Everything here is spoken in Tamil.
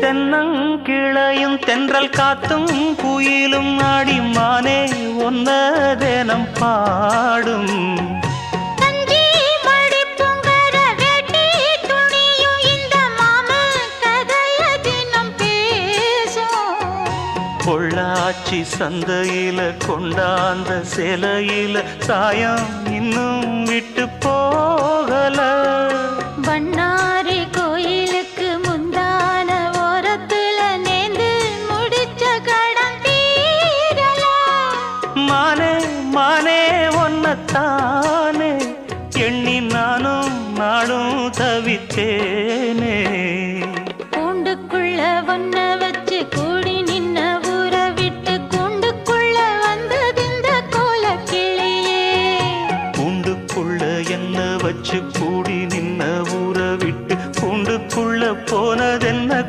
தென்னங்கிளையும் தென்றல் காத்தும் குயிலும் ஆடிமானே ஒன்ன தினம் பாடும் பொள்ளாச்சி சந்தையில கொண்டாந்த சிலையில சாயம் இன்னும் விட்டு போகல பண்ணாரி கோயிலுக்கு முந்தான ஓரத்துல நேந்து முடிச்ச கடன் தீரல மானே மானே ஒன்னத்தானே எண்ணி நானும் நாடும் தவித்தேனே கூண்டுக்குள்ள ஒன்ன வச்சு கூடி நின்ன ஊரை விட்டு கூண்டுக்குள்ள வந்ததிந்த கோல கிளியே கூண்டுக்குள்ள என்ன வச்சு கூடி நின்ன ஊரை விட்டு கூண்டுக்குள்ள போனதென்ன